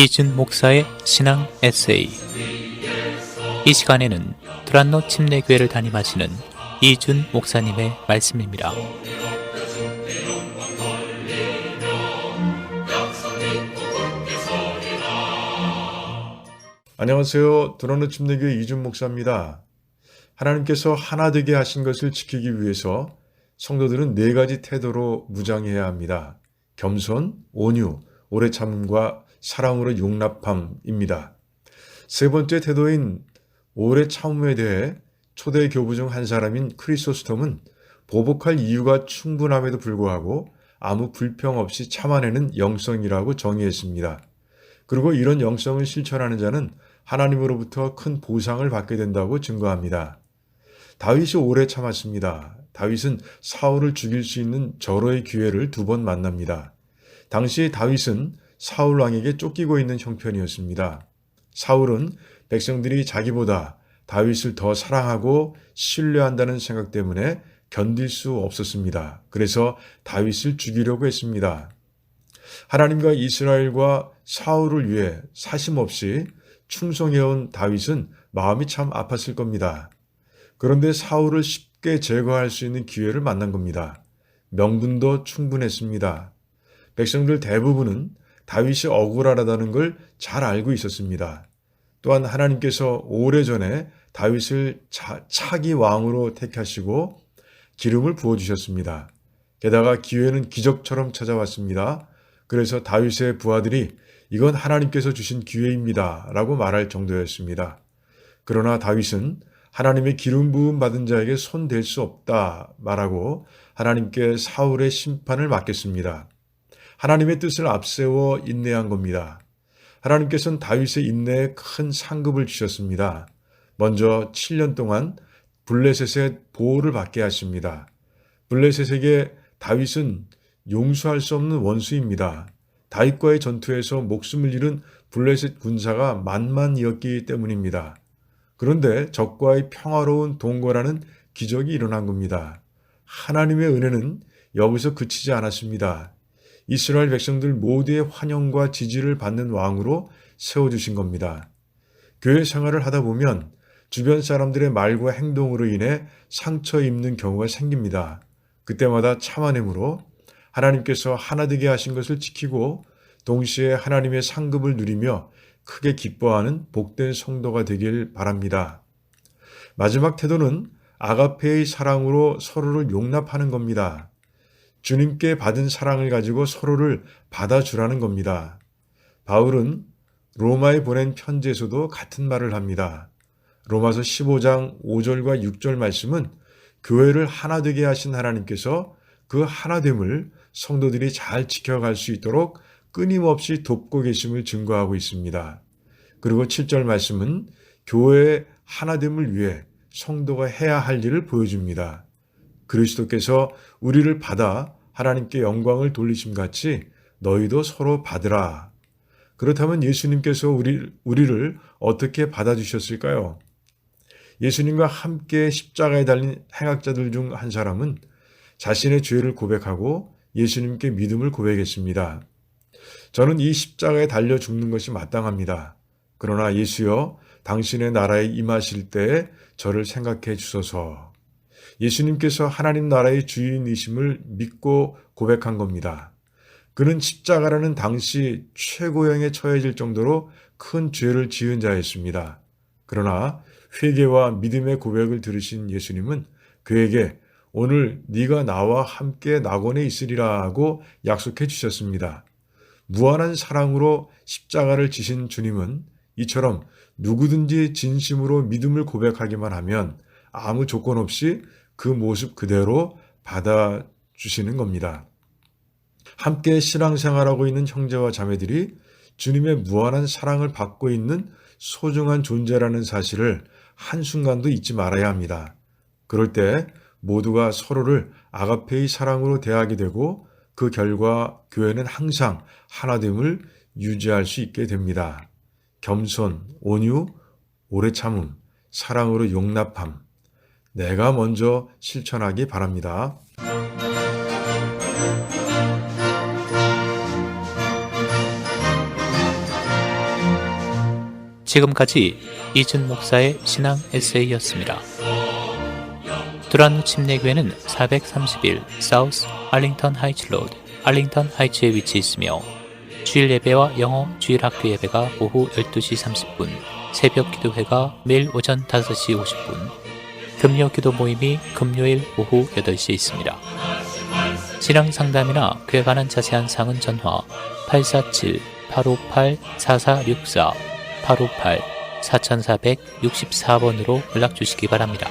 이준 목사의 신앙 에세이. 이 시간에는 두란노 침례교회를 담임하시는 이준 목사님의 말씀입니다. 안녕하세요. 두란노 침례교회 이준 목사입니다. 하나님께서 하나 되게 하신 것을 지키기 위해서 성도들은 4가지 태도로 무장해야 합니다. 겸손, 온유, 오래 참음과 사랑으로 용납함입니다. 3번째 태도인 오래 참음에 대해 초대 교부 중 한 사람인 크리소스톰은 보복할 이유가 충분함에도 불구하고 아무 불평 없이 참아내는 영성이라고 정의했습니다. 그리고 이런 영성을 실천하는 자는 하나님으로부터 큰 보상을 받게 된다고 증거합니다. 다윗이 오래 참았습니다. 다윗은 사울을 죽일 수 있는 절호의 기회를 2번 만납니다. 당시 다윗은 사울 왕에게 쫓기고 있는 형편이었습니다. 사울은 백성들이 자기보다 다윗을 더 사랑하고 신뢰한다는 생각 때문에 견딜 수 없었습니다. 그래서 다윗을 죽이려고 했습니다. 하나님과 이스라엘과 사울을 위해 사심없이 충성해온 다윗은 마음이 참 아팠을 겁니다. 그런데 사울을 쉽게 제거할 수 있는 기회를 만난 겁니다. 명분도 충분했습니다. 백성들 대부분은 다윗이 억울하다는 걸 잘 알고 있었습니다. 또한 하나님께서 오래전에 다윗을 차기 왕으로 택하시고 기름을 부어주셨습니다. 게다가 기회는 기적처럼 찾아왔습니다. 그래서 다윗의 부하들이 이건 하나님께서 주신 기회입니다 라고 말할 정도였습니다. 그러나 다윗은 하나님의 기름 부음 받은 자에게 손댈 수 없다 말하고 하나님께 사울의 심판을 맡겼습니다. 하나님의 뜻을 앞세워 인내한 겁니다. 하나님께서는 다윗의 인내에 큰 상급을 주셨습니다. 먼저 7년 동안 블레셋의 보호를 받게 하십니다. 블레셋에게 다윗은 용서할 수 없는 원수입니다. 다윗과의 전투에서 목숨을 잃은 블레셋 군사가 만만이었기 때문입니다. 그런데 적과의 평화로운 동거라는 기적이 일어난 겁니다. 하나님의 은혜는 여기서 그치지 않았습니다. 이스라엘 백성들 모두의 환영과 지지를 받는 왕으로 세워주신 겁니다. 교회 생활을 하다 보면 주변 사람들의 말과 행동으로 인해 상처 입는 경우가 생깁니다. 그때마다 참아내므로 하나님께서 하나 되게 하신 것을 지키고 동시에 하나님의 상급을 누리며 크게 기뻐하는 복된 성도가 되길 바랍니다. 마지막 태도는 아가페의 사랑으로 서로를 용납하는 겁니다. 주님께 받은 사랑을 가지고 서로를 받아주라는 겁니다. 바울은 로마에 보낸 편지에서도 같은 말을 합니다. 로마서 15장 5절과 6절 말씀은 교회를 하나 되게 하신 하나님께서 그 하나됨을 성도들이 잘 지켜갈 수 있도록 끊임없이 돕고 계심을 증거하고 있습니다. 그리고 7절 말씀은 교회의 하나됨을 위해 성도가 해야 할 일을 보여줍니다. 그리스도께서 우리를 받아 하나님께 영광을 돌리심 같이 너희도 서로 받으라. 그렇다면 예수님께서 우리를 어떻게 받아주셨을까요? 예수님과 함께 십자가에 달린 행악자들 중 한 사람은 자신의 죄를 고백하고 예수님께 믿음을 고백했습니다. 저는 이 십자가에 달려 죽는 것이 마땅합니다. 그러나 예수여, 당신의 나라에 임하실 때에 저를 생각해 주소서. 예수님께서 하나님 나라의 주인이심을 믿고 고백한 겁니다. 그는 십자가라는 당시 최고형에 처해질 정도로 큰 죄를 지은 자였습니다. 그러나 회개와 믿음의 고백을 들으신 예수님은 그에게 오늘 네가 나와 함께 낙원에 있으리라 하고 약속해 주셨습니다. 무한한 사랑으로 십자가를 지신 주님은 이처럼 누구든지 진심으로 믿음을 고백하기만 하면 아무 조건 없이 그 모습 그대로 받아주시는 겁니다. 함께 신앙생활하고 있는 형제와 자매들이 주님의 무한한 사랑을 받고 있는 소중한 존재라는 사실을 한순간도 잊지 말아야 합니다. 그럴 때 모두가 서로를 아가페의 사랑으로 대하게 되고 그 결과 교회는 항상 하나됨을 유지할 수 있게 됩니다. 겸손, 온유, 오래 참음, 사랑으로 용납함. 내가 먼저 실천하기 바랍니다. 지금까지 이준 목사의 신앙 에세이였습니다. 두란노 침례교회는 431 사우스 알링턴 하이츠 로드, 알링턴 하이츠에 위치해 있으며 주일 예배와 영어 주일 학교 예배가 오후 12시 30분, 새벽 기도회가 매일 오전 5시 50분, 금요 기도 모임이 금요일 오후 8시에 있습니다. 신앙 상담이나 그에 관한 자세한 사항은 전화 847-858-4464, 858-4464번으로 연락 주시기 바랍니다.